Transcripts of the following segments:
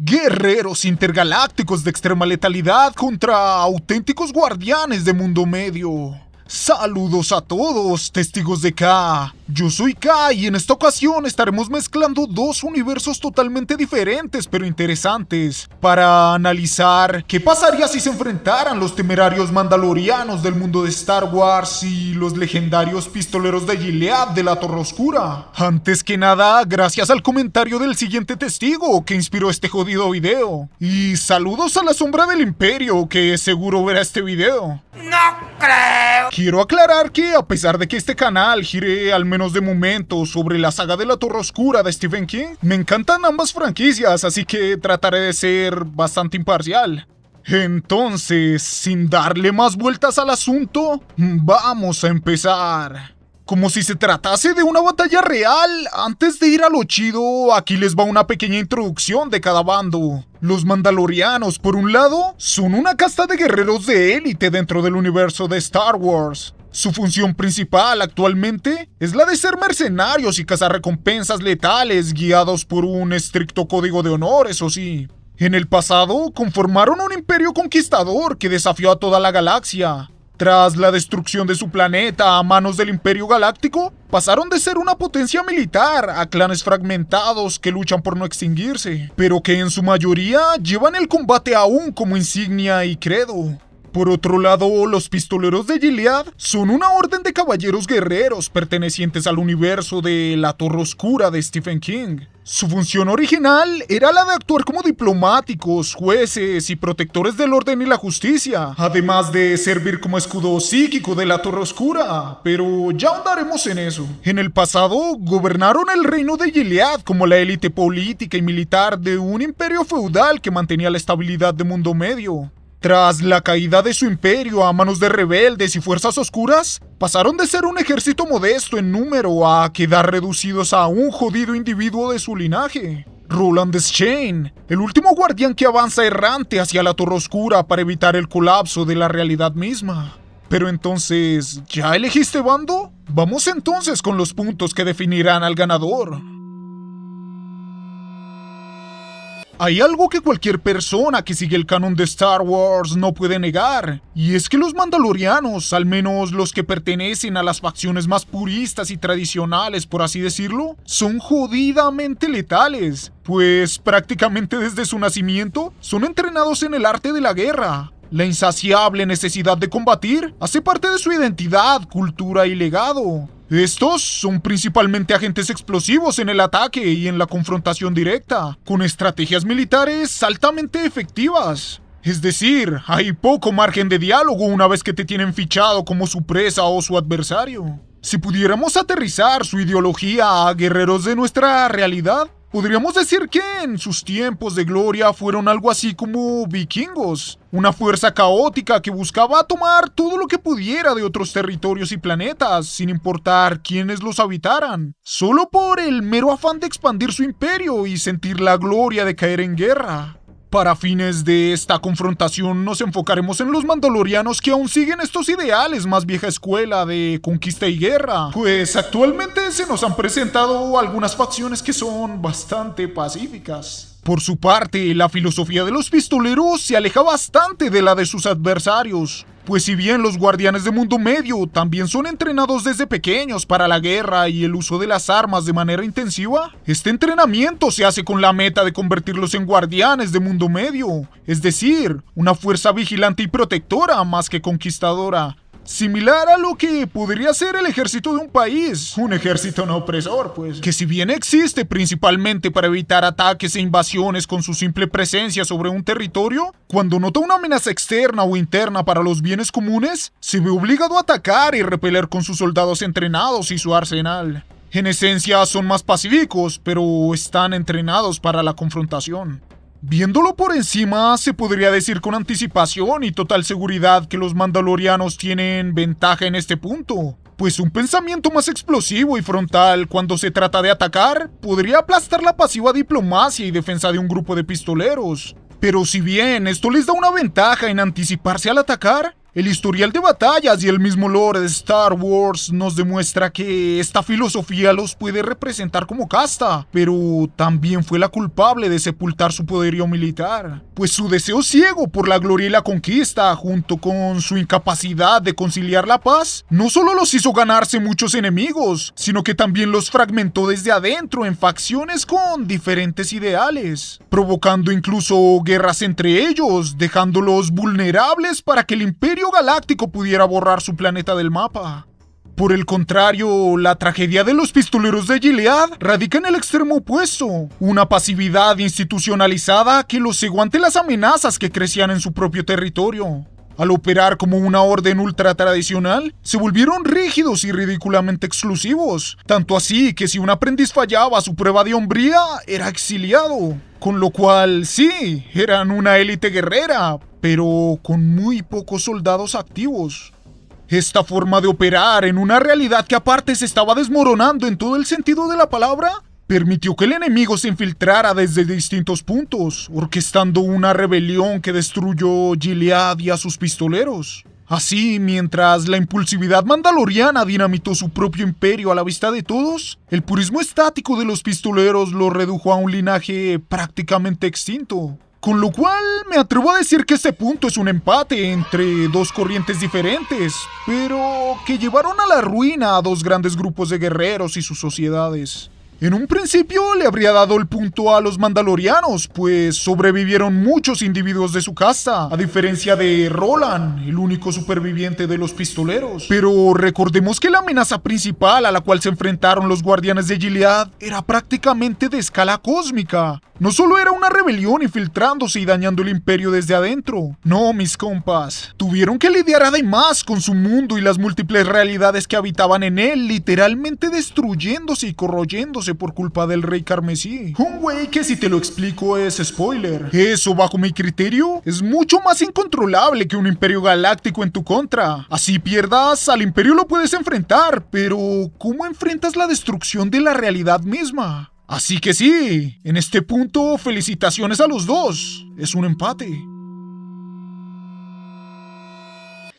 Guerreros intergalácticos de extrema letalidad contra auténticos guardianes de mundo medio. Saludos a todos, testigos de K. Yo soy K y en esta ocasión estaremos mezclando dos universos totalmente diferentes pero interesantes para analizar qué pasaría si se enfrentaran los temerarios mandalorianos del mundo de Star Wars y los legendarios pistoleros de Gilead de la Torre Oscura. Antes que nada, gracias al comentario del siguiente testigo que inspiró este jodido video. Y saludos a la sombra del Imperio que seguro verá este video. ¡No creo! Quiero aclarar que a pesar de que este canal gire al menos de momento sobre la saga de la Torre Oscura de Stephen King, me encantan ambas franquicias, así que trataré de ser bastante imparcial. Entonces, sin darle más vueltas al asunto, vamos a empezar. Como si se tratase de una batalla real, antes de ir a lo chido, aquí les va una pequeña introducción de cada bando. Los mandalorianos, por un lado, son una casta de guerreros de élite dentro del universo de Star Wars. Su función principal actualmente es la de ser mercenarios y cazar recompensas letales guiados por un estricto código de honor, eso sí. En el pasado, conformaron un imperio conquistador que desafió a toda la galaxia. Tras la destrucción de su planeta a manos del Imperio Galáctico, pasaron de ser una potencia militar a clanes fragmentados que luchan por no extinguirse, pero que en su mayoría llevan el combate aún como insignia y credo. Por otro lado, los pistoleros de Gilead son una orden de caballeros guerreros pertenecientes al universo de la Torre Oscura de Stephen King. Su función original era la de actuar como diplomáticos, jueces y protectores del orden y la justicia, además de servir como escudo psíquico de la Torre Oscura, pero ya ahondaremos en eso. En el pasado, gobernaron el reino de Gilead como la élite política y militar de un imperio feudal que mantenía la estabilidad de Mundo Medio. Tras la caída de su imperio a manos de rebeldes y fuerzas oscuras, pasaron de ser un ejército modesto en número a quedar reducidos a un jodido individuo de su linaje. Roland Deschain, el último guardián que avanza errante hacia la Torre Oscura para evitar el colapso de la realidad misma. Pero entonces, ¿ya elegiste bando? Vamos entonces con los puntos que definirán al ganador. Hay algo que cualquier persona que sigue el canon de Star Wars no puede negar, y es que los mandalorianos, al menos los que pertenecen a las facciones más puristas y tradicionales, por así decirlo, son jodidamente letales, pues prácticamente desde su nacimiento son entrenados en el arte de la guerra. La insaciable necesidad de combatir hace parte de su identidad, cultura y legado. Estos son principalmente agentes explosivos en el ataque y en la confrontación directa, con estrategias militares altamente efectivas. Es decir, hay poco margen de diálogo una vez que te tienen fichado como su presa o su adversario. Si pudiéramos aterrizar su ideología a guerreros de nuestra realidad, podríamos decir que en sus tiempos de gloria fueron algo así como vikingos, una fuerza caótica que buscaba tomar todo lo que pudiera de otros territorios y planetas, sin importar quiénes los habitaran, solo por el mero afán de expandir su imperio y sentir la gloria de caer en guerra. Para fines de esta confrontación nos enfocaremos en los mandalorianos que aún siguen estos ideales más vieja escuela de conquista y guerra, pues actualmente se nos han presentado algunas facciones que son bastante pacíficas. Por su parte, la filosofía de los pistoleros se aleja bastante de la de sus adversarios, pues si bien los guardianes de Mundo Medio también son entrenados desde pequeños para la guerra y el uso de las armas de manera intensiva, este entrenamiento se hace con la meta de convertirlos en guardianes de Mundo Medio, es decir, una fuerza vigilante y protectora más que conquistadora. Similar a lo que podría ser el ejército de un país, un ejército no opresor, pues, que si bien existe principalmente para evitar ataques e invasiones con su simple presencia sobre un territorio, cuando nota una amenaza externa o interna para los bienes comunes, se ve obligado a atacar y repeler con sus soldados entrenados y su arsenal. En esencia son más pacíficos, pero están entrenados para la confrontación. Viéndolo por encima, se podría decir con anticipación y total seguridad que los mandalorianos tienen ventaja en este punto, pues un pensamiento más explosivo y frontal cuando se trata de atacar podría aplastar la pasiva diplomacia y defensa de un grupo de pistoleros. Pero si bien esto les da una ventaja en anticiparse al atacar, El historial de batallas y el mismo lore de Star Wars nos demuestra que esta filosofía los puede representar como casta, pero también fue la culpable de sepultar su poderío militar, pues su deseo ciego por la gloria y la conquista, junto con su incapacidad de conciliar la paz, no solo los hizo ganarse muchos enemigos, sino que también los fragmentó desde adentro en facciones con diferentes ideales, provocando incluso guerras entre ellos, dejándolos vulnerables para que el Imperio Galáctico pudiera borrar su planeta del mapa. Por el contrario, la tragedia de los pistoleros de Gilead radica en el extremo opuesto, una pasividad institucionalizada que los cegó ante las amenazas que crecían en su propio territorio. Al operar como una orden ultra tradicional, se volvieron rígidos y ridículamente exclusivos, tanto así que si un aprendiz fallaba su prueba de hombría, era exiliado. Con lo cual, sí, eran una élite guerrera, pero con muy pocos soldados activos. Esta forma de operar en una realidad que aparte se estaba desmoronando en todo el sentido de la palabra, permitió que el enemigo se infiltrara desde distintos puntos, orquestando una rebelión que destruyó Gilead y a sus pistoleros. Así, mientras la impulsividad mandaloriana dinamitó su propio imperio a la vista de todos, el purismo estático de los pistoleros lo redujo a un linaje prácticamente extinto. Con lo cual, me atrevo a decir que este punto es un empate entre dos corrientes diferentes, pero que llevaron a la ruina a dos grandes grupos de guerreros y sus sociedades. En un principio le habría dado el punto a los mandalorianos, pues sobrevivieron muchos individuos de su casta, a diferencia de Roland, el único superviviente de los pistoleros. Pero recordemos que la amenaza principal a la cual se enfrentaron los guardianes de Gilead era prácticamente de escala cósmica. No solo era una rebelión infiltrándose y dañando el imperio desde adentro. No, mis compas. Tuvieron que lidiar además con su mundo y las múltiples realidades que habitaban en él, literalmente destruyéndose y corroyéndose por culpa del Rey Carmesí. Un güey que si te lo explico es spoiler. Eso, bajo mi criterio, es mucho más incontrolable que un imperio galáctico en tu contra. Así pierdas, al imperio lo puedes enfrentar, pero ¿cómo enfrentas la destrucción de la realidad misma? Así que sí, en este punto felicitaciones a los dos, es un empate.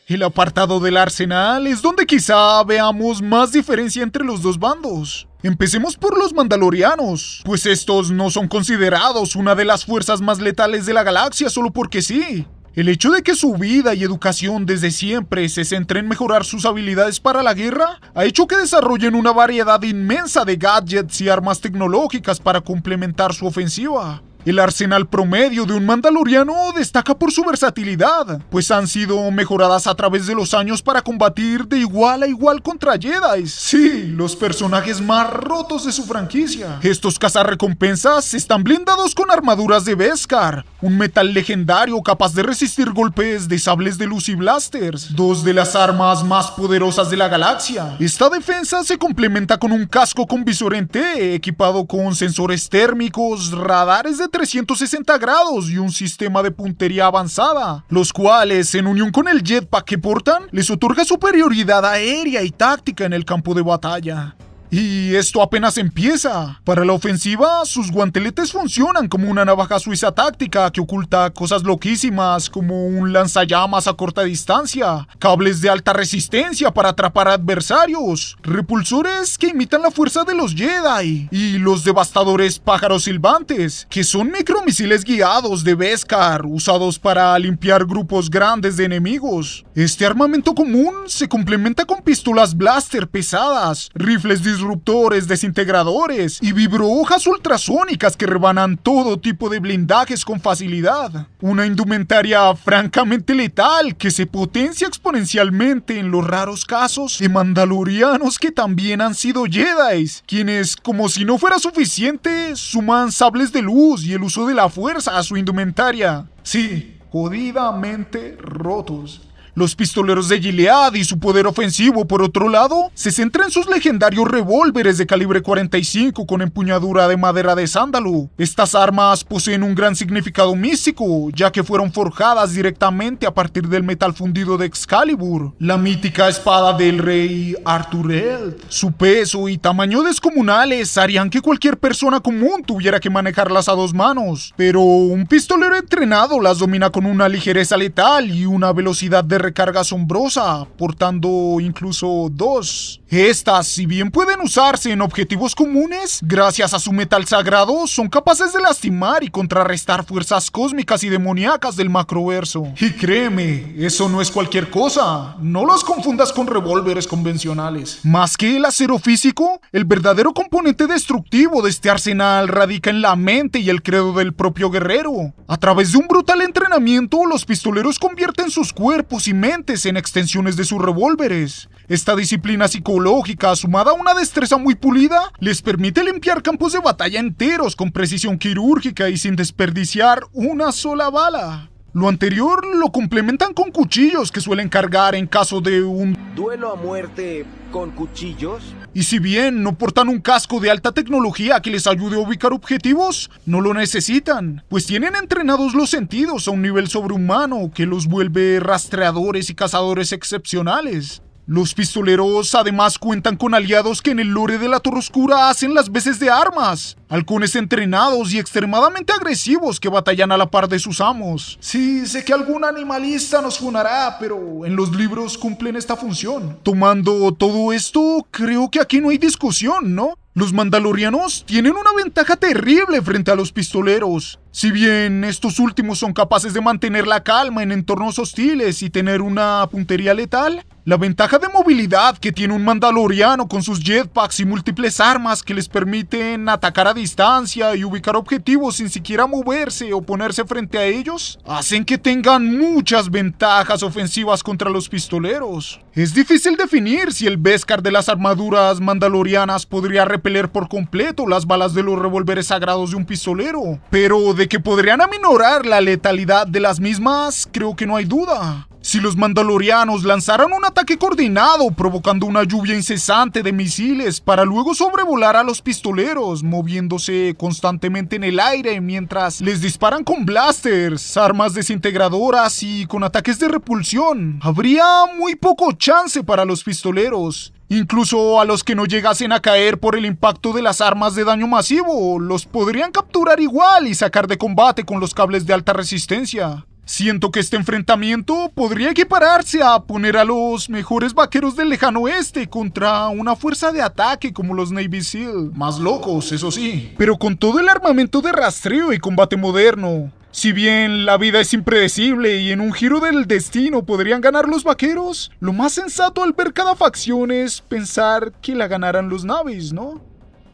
El apartado del arsenal es donde quizá veamos más diferencia entre los dos bandos. Empecemos por los mandalorianos, pues estos no son considerados una de las fuerzas más letales de la galaxia solo porque sí. El hecho de que su vida y educación desde siempre se centre en mejorar sus habilidades para la guerra ha hecho que desarrollen una variedad inmensa de gadgets y armas tecnológicas para complementar su ofensiva. El arsenal promedio de un mandaloriano destaca por su versatilidad, pues han sido mejoradas a través de los años para combatir de igual a igual contra Jedi. Sí, los personajes más rotos de su franquicia. Estos cazarrecompensas están blindados con armaduras de Beskar, un metal legendario capaz de resistir golpes de sables de luz y blasters, dos de las armas más poderosas de la galaxia. Esta defensa se complementa con un casco con visor en T, equipado con sensores térmicos, radares de 360 grados y un sistema de puntería avanzada, los cuales, en unión con el jetpack que portan, les otorga superioridad aérea y táctica en el campo de batalla. Y esto apenas empieza. Para la ofensiva, sus guanteletes funcionan como una navaja suiza táctica que oculta cosas loquísimas como un lanzallamas a corta distancia, cables de alta resistencia para atrapar adversarios, repulsores que imitan la fuerza de los Jedi y los devastadores pájaros silbantes, que son micromisiles guiados de Beskar usados para limpiar grupos grandes de enemigos. Este armamento común se complementa con pistolas blaster pesadas, rifles disruptores, desintegradores y vibrohojas ultrasónicas que rebanan todo tipo de blindajes con facilidad. Una indumentaria francamente letal que se potencia exponencialmente en los raros casos de mandalorianos que también han sido Jedis, quienes, como si no fuera suficiente, suman sables de luz y el uso de la fuerza a su indumentaria. Sí, jodidamente rotos. Los pistoleros de Gilead y su poder ofensivo, por otro lado, se centran en sus legendarios revólveres de calibre 45 con empuñadura de madera de sándalo. Estas armas poseen un gran significado místico, ya que fueron forjadas directamente a partir del metal fundido de Excalibur, la mítica espada del rey Arturel. Su peso y tamaño descomunales harían que cualquier persona común tuviera que manejarlas a dos manos, pero un pistolero entrenado las domina con una ligereza letal y una velocidad de recarga asombrosa, portando incluso 2. Estas, si bien pueden usarse en objetivos comunes, gracias a su metal sagrado, son capaces de lastimar y contrarrestar fuerzas cósmicas y demoníacas del macroverso. Y créeme, eso no es cualquier cosa. No los confundas con revólveres convencionales. Más que el acero físico, el verdadero componente destructivo de este arsenal radica en la mente y el credo del propio guerrero. A través de un brutal entrenamiento, los pistoleros convierten sus cuerpos y mentes en extensiones de sus revólveres. Esta disciplina psicológica, sumada a una destreza muy pulida, les permite limpiar campos de batalla enteros con precisión quirúrgica y sin desperdiciar una sola bala. Lo anterior lo complementan con cuchillos que suelen cargar en caso de un duelo a muerte con cuchillos. Y si bien no portan un casco de alta tecnología que les ayude a ubicar objetivos, no lo necesitan, pues tienen entrenados los sentidos a un nivel sobrehumano que los vuelve rastreadores y cazadores excepcionales. Los pistoleros además cuentan con aliados que en el lore de la Torre Oscura hacen las veces de armas. Halcones entrenados y extremadamente agresivos que batallan a la par de sus amos. Sí, sé que algún animalista nos funará, pero en los libros cumplen esta función. Tomando todo esto, creo que aquí no hay discusión, ¿no? Los mandalorianos tienen una ventaja terrible frente a los pistoleros. Si bien estos últimos son capaces de mantener la calma en entornos hostiles y tener una puntería letal, la ventaja de movilidad que tiene un mandaloriano con sus jetpacks y múltiples armas que les permiten atacar a distancia y ubicar objetivos sin siquiera moverse o ponerse frente a ellos, hacen que tengan muchas ventajas ofensivas contra los pistoleros. Es difícil definir si el Beskar de las armaduras mandalorianas podría repeler por completo las balas de los revólveres sagrados de un pistolero, pero de que podrían aminorar la letalidad de las mismas, creo que no hay duda. Si los mandalorianos lanzaran un ataque coordinado provocando una lluvia incesante de misiles para luego sobrevolar a los pistoleros, moviéndose constantemente en el aire mientras les disparan con blasters, armas desintegradoras y con ataques de repulsión, habría muy poco chance para los pistoleros. Incluso a los que no llegasen a caer por el impacto de las armas de daño masivo, los podrían capturar igual y sacar de combate con los cables de alta resistencia. Siento que este enfrentamiento podría equipararse a poner a los mejores vaqueros del lejano oeste contra una fuerza de ataque como los Navy SEAL. Más locos, eso sí, pero con todo el armamento de rastreo y combate moderno. Si bien la vida es impredecible y en un giro del destino podrían ganar los vaqueros, lo más sensato al ver cada facción es pensar que la ganarán los Navis, ¿no?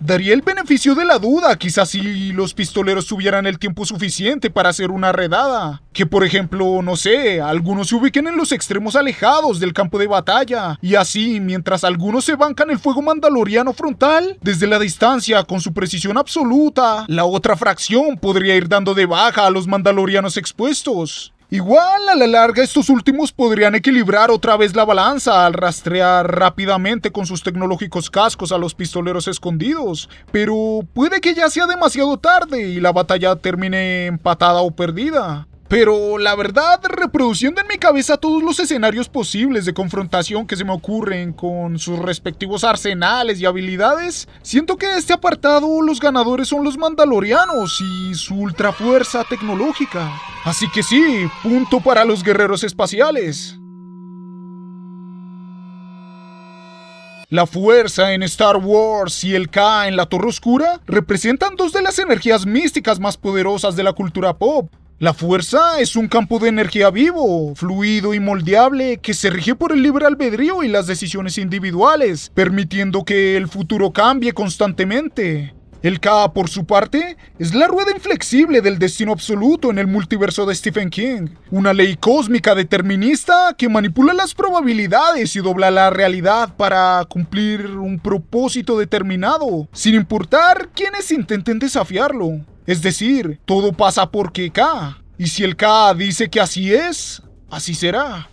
Daría el beneficio de la duda, quizás si los pistoleros tuvieran el tiempo suficiente para hacer una redada. Que por ejemplo, no sé, algunos se ubiquen en los extremos alejados del campo de batalla. Y así, mientras algunos se bancan el fuego mandaloriano frontal, desde la distancia con su precisión absoluta, la otra fracción podría ir dando de baja a los mandalorianos expuestos. Igual, a la larga, estos últimos podrían equilibrar otra vez la balanza al rastrear rápidamente con sus tecnológicos cascos a los pistoleros escondidos, pero puede que ya sea demasiado tarde y la batalla termine empatada o perdida. Pero la verdad, reproduciendo en mi cabeza todos los escenarios posibles de confrontación que se me ocurren con sus respectivos arsenales y habilidades, siento que de este apartado los ganadores son los mandalorianos y su ultrafuerza tecnológica. Así que sí, punto para los guerreros espaciales. La fuerza en Star Wars y el K en la Torre Oscura representan dos de las energías místicas más poderosas de la cultura pop. La fuerza es un campo de energía vivo, fluido y moldeable que se rige por el libre albedrío y las decisiones individuales, permitiendo que el futuro cambie constantemente. El K, por su parte, es la rueda inflexible del destino absoluto en el multiverso de Stephen King. Una ley cósmica determinista que manipula las probabilidades y dobla la realidad para cumplir un propósito determinado, sin importar quiénes intenten desafiarlo. Es decir, todo pasa porque K. Y si el K dice que así es, así será.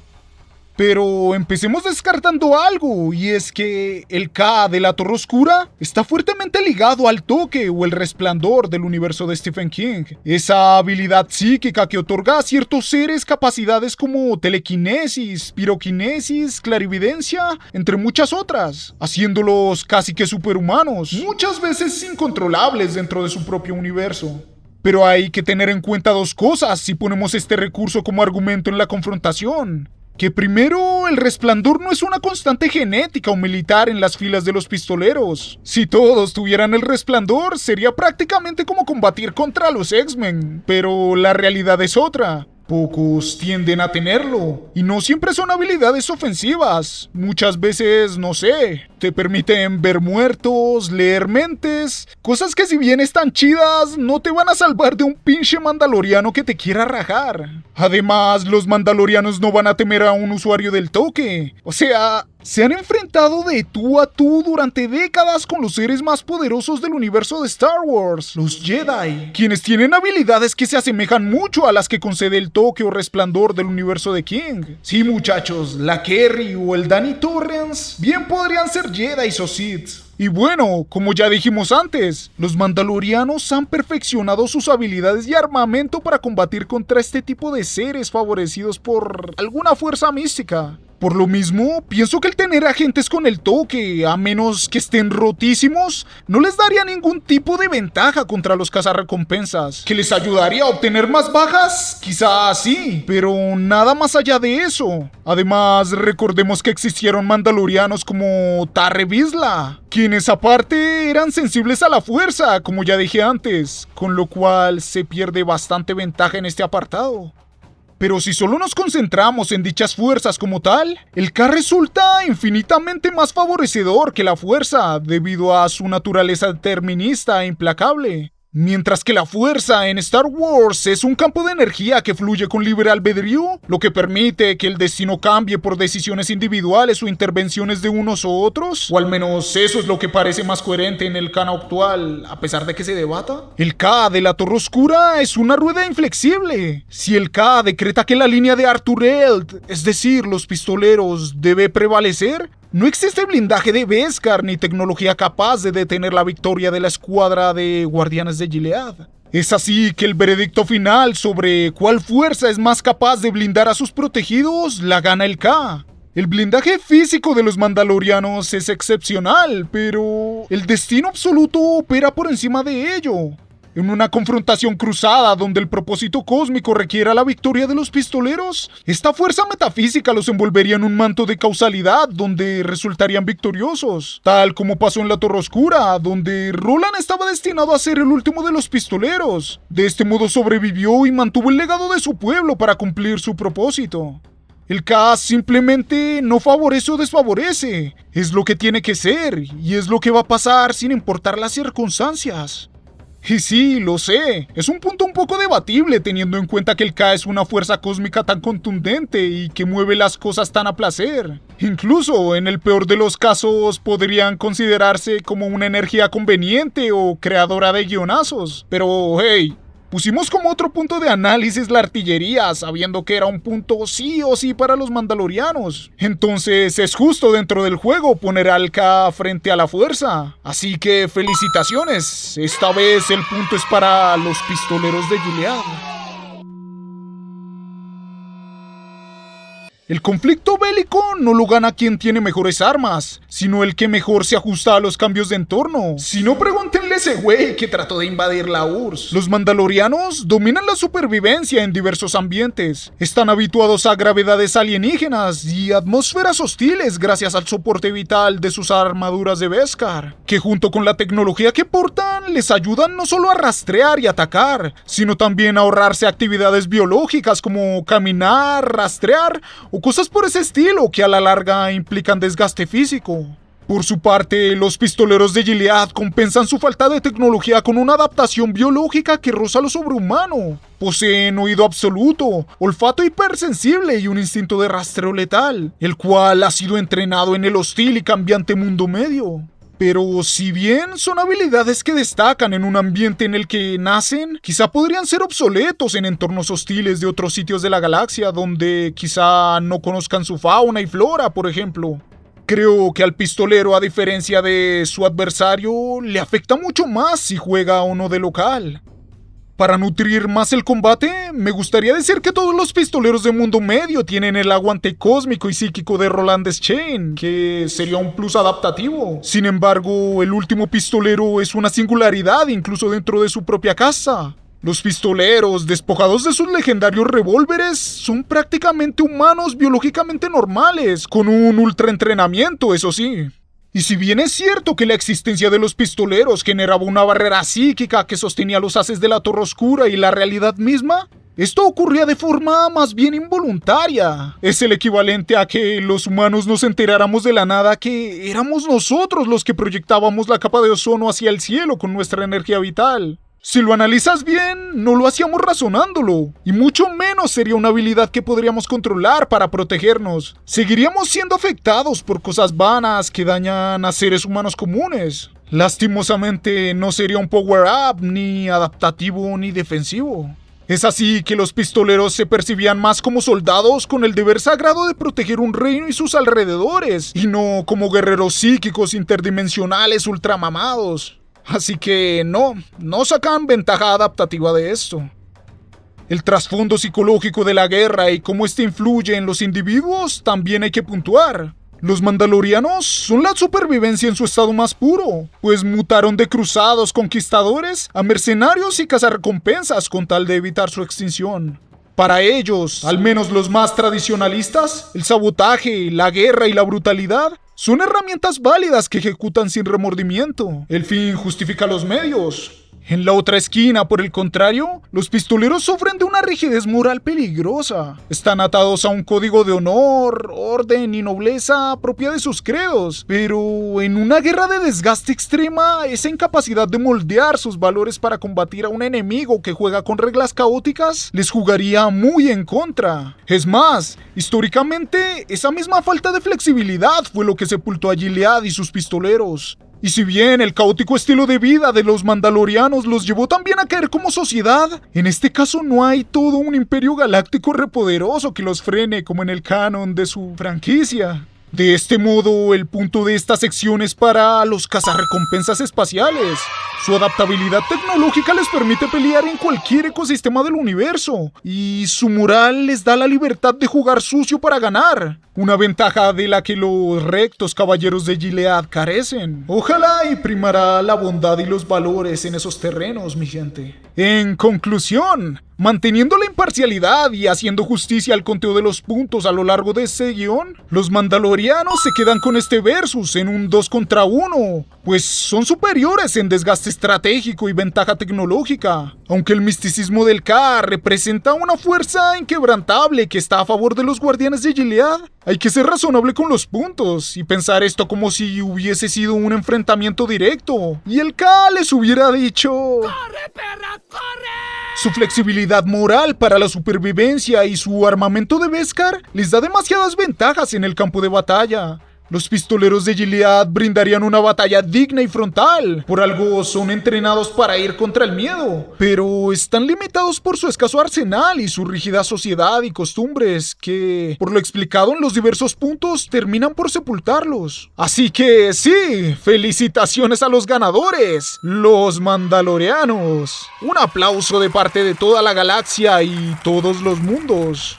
Pero empecemos descartando algo, y es que el K de la Torre Oscura está fuertemente ligado al toque o el resplandor del universo de Stephen King. Esa habilidad psíquica que otorga a ciertos seres capacidades como telequinesis, piroquinesis, clarividencia, entre muchas otras, haciéndolos casi que superhumanos, muchas veces incontrolables dentro de su propio universo. Pero hay que tener en cuenta dos cosas si ponemos este recurso como argumento en la confrontación. Que primero, el resplandor no es una constante genética o militar en las filas de los pistoleros. Si todos tuvieran el resplandor, sería prácticamente como combatir contra los X-Men, pero la realidad es otra. Pocos tienden a tenerlo, y no siempre son habilidades ofensivas. Muchas veces, no sé, te permiten ver muertos, leer mentes, cosas que si bien están chidas, no te van a salvar de un pinche mandaloriano que te quiera rajar. Además, los mandalorianos no van a temer a un usuario del toque. O sea, se han enfrentado de tú a tú durante décadas con los seres más poderosos del universo de Star Wars, los Jedi, quienes tienen habilidades que se asemejan mucho a las que concede el toque o resplandor del universo de King. Sí, muchachos, la Kerry o el Danny Torrance bien podrían ser Jedi o Sith. Y bueno, como ya dijimos antes, los mandalorianos han perfeccionado sus habilidades y armamento para combatir contra este tipo de seres favorecidos por alguna fuerza mística. Por lo mismo, pienso que el tener agentes con el toque, a menos que estén rotísimos, no les daría ningún tipo de ventaja contra los cazarrecompensas. ¿Que les ayudaría a obtener más bajas? Quizás sí, pero nada más allá de eso. Además, recordemos que existieron mandalorianos como Tarre Vizsla, quienes aparte eran sensibles a la fuerza, como ya dije antes, con lo cual se pierde bastante ventaja en este apartado. Pero si solo nos concentramos en dichas fuerzas como tal, el K resulta infinitamente más favorecedor que la fuerza debido a su naturaleza determinista e implacable. Mientras que la fuerza en Star Wars es un campo de energía que fluye con libre albedrío, lo que permite que el destino cambie por decisiones individuales o intervenciones de unos u otros, o al menos eso es lo que parece más coherente en el canon actual, a pesar de que se debata. El K de la Torre Oscura es una rueda inflexible. Si el K decreta que la línea de Artur Eld, es decir, los pistoleros, debe prevalecer, no existe blindaje de Beskar ni tecnología capaz de detener la victoria de la escuadra de Guardianes de Gilead. Es así que el veredicto final sobre cuál fuerza es más capaz de blindar a sus protegidos la gana el K. El blindaje físico de los mandalorianos es excepcional, pero el destino absoluto opera por encima de ello. En una confrontación cruzada donde el propósito cósmico requiera la victoria de los pistoleros, esta fuerza metafísica los envolvería en un manto de causalidad donde resultarían victoriosos, tal como pasó en la Torre Oscura, donde Roland estaba destinado a ser el último de los pistoleros. De este modo sobrevivió y mantuvo el legado de su pueblo para cumplir su propósito. El K simplemente no favorece o desfavorece, es lo que tiene que ser y es lo que va a pasar sin importar las circunstancias. Y sí, lo sé, es un punto un poco debatible teniendo en cuenta que el K es una fuerza cósmica tan contundente y que mueve las cosas tan a placer. Incluso, en el peor de los casos, podrían considerarse como una energía conveniente o creadora de guionazos. Pero, hey, pusimos como otro punto de análisis la artillería, sabiendo que era un punto sí o sí para los mandalorianos. Entonces es justo dentro del juego poner al K frente a la fuerza. Así que felicitaciones, esta vez el punto es para los pistoleros de Gilead. El conflicto bélico no lo gana quien tiene mejores armas, sino el que mejor se ajusta a los cambios de entorno. Si no, pregúntenle a ese güey que trató de invadir la URSS. Los mandalorianos dominan la supervivencia en diversos ambientes. Están habituados a gravedades alienígenas y atmósferas hostiles gracias al soporte vital de sus armaduras de Beskar, que junto con la tecnología que portan les ayudan no solo a rastrear y atacar, sino también a ahorrarse actividades biológicas como caminar, rastrear o cosas por ese estilo que a la larga implican desgaste físico. Por su parte, los pistoleros de Gilead compensan su falta de tecnología con una adaptación biológica que roza lo sobrehumano. Poseen oído absoluto, olfato hipersensible y un instinto de rastreo letal, el cual ha sido entrenado en el hostil y cambiante mundo medio. Pero si bien son habilidades que destacan en un ambiente en el que nacen, quizá podrían ser obsoletos en entornos hostiles de otros sitios de la galaxia donde quizá no conozcan su fauna y flora, por ejemplo. Creo que al pistolero, a diferencia de su adversario, le afecta mucho más si juega o no de local. Para nutrir más el combate, me gustaría decir que todos los pistoleros de Mundo Medio tienen el aguante cósmico y psíquico de Roland Deschain, que sería un plus adaptativo. Sin embargo, el último pistolero es una singularidad incluso dentro de su propia casa. Los pistoleros, despojados de sus legendarios revólveres, son prácticamente humanos biológicamente normales, con un ultraentrenamiento, eso sí. Y si bien es cierto que la existencia de los pistoleros generaba una barrera psíquica que sostenía los haces de la Torre Oscura y la realidad misma, esto ocurría de forma más bien involuntaria. Es el equivalente a que los humanos nos enteráramos de la nada que éramos nosotros los que proyectábamos la capa de ozono hacia el cielo con nuestra energía vital. Si lo analizas bien, no lo hacíamos razonándolo, y mucho menos sería una habilidad que podríamos controlar para protegernos. Seguiríamos siendo afectados por cosas vanas que dañan a seres humanos comunes. Lastimosamente, no sería un power-up, ni adaptativo, ni defensivo. Es así que los pistoleros se percibían más como soldados con el deber sagrado de proteger un reino y sus alrededores, y no como guerreros psíquicos interdimensionales ultramamados. Así que no sacan ventaja adaptativa de esto. El trasfondo psicológico de la guerra y cómo este influye en los individuos también hay que puntuar. Los mandalorianos son la supervivencia en su estado más puro, pues mutaron de cruzados conquistadores a mercenarios y cazarrecompensas con tal de evitar su extinción. Para ellos, al menos los más tradicionalistas, el sabotaje, la guerra y la brutalidad son herramientas válidas que ejecutan sin remordimiento. El fin justifica los medios. En la otra esquina, por el contrario, los pistoleros sufren de una rigidez moral peligrosa. Están atados a un código de honor, orden y nobleza propia de sus credos. Pero en una guerra de desgaste extrema, esa incapacidad de moldear sus valores para combatir a un enemigo que juega con reglas caóticas les jugaría muy en contra. Es más, históricamente, esa misma falta de flexibilidad fue lo que sepultó a Gilead y sus pistoleros. Y si bien el caótico estilo de vida de los mandalorianos los llevó también a caer como sociedad, en este caso no hay todo un imperio galáctico repoderoso que los frene como en el canon de su franquicia. De este modo, el punto de esta sección es para los cazarrecompensas espaciales. Su adaptabilidad tecnológica les permite pelear en cualquier ecosistema del universo, y su moral les da la libertad de jugar sucio para ganar. Una ventaja de la que los rectos caballeros de Gilead carecen. Ojalá y primará la bondad y los valores en esos terrenos, mi gente. En conclusión, manteniendo la imparcialidad y haciendo justicia al conteo de los puntos a lo largo de este guión, los mandalorianos se quedan con este versus en un 2 contra 1, pues son superiores en desgaste estratégico y ventaja tecnológica. Aunque el misticismo del K representa una fuerza inquebrantable que está a favor de los guardianes de Gilead, hay que ser razonable con los puntos y pensar esto como si hubiese sido un enfrentamiento directo y el K les hubiera dicho: ¡Corre, perra, corre! Su flexibilidad moral para la supervivencia y su armamento de Beskar les da demasiadas ventajas en el campo de batalla. Los pistoleros de Gilead brindarían una batalla digna y frontal. Por algo son entrenados para ir contra el miedo. Pero están limitados por su escaso arsenal y su rígida sociedad y costumbres que, por lo explicado en los diversos puntos, terminan por sepultarlos. Así que sí, felicitaciones a los ganadores, los mandalorianos. Un aplauso de parte de toda la galaxia y todos los mundos.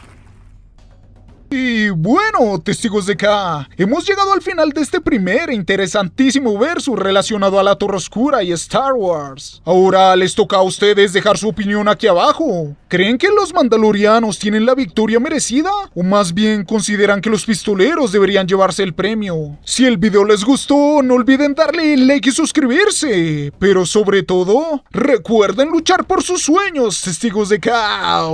Y bueno, testigos de K, hemos llegado al final de este primer e interesantísimo versus relacionado a la Torre Oscura y Star Wars. Ahora les toca a ustedes dejar su opinión aquí abajo. ¿Creen que los mandalorianos tienen la victoria merecida? ¿O más bien consideran que los pistoleros deberían llevarse el premio? Si el video les gustó, no olviden darle like y suscribirse. Pero sobre todo, recuerden luchar por sus sueños, testigos de K.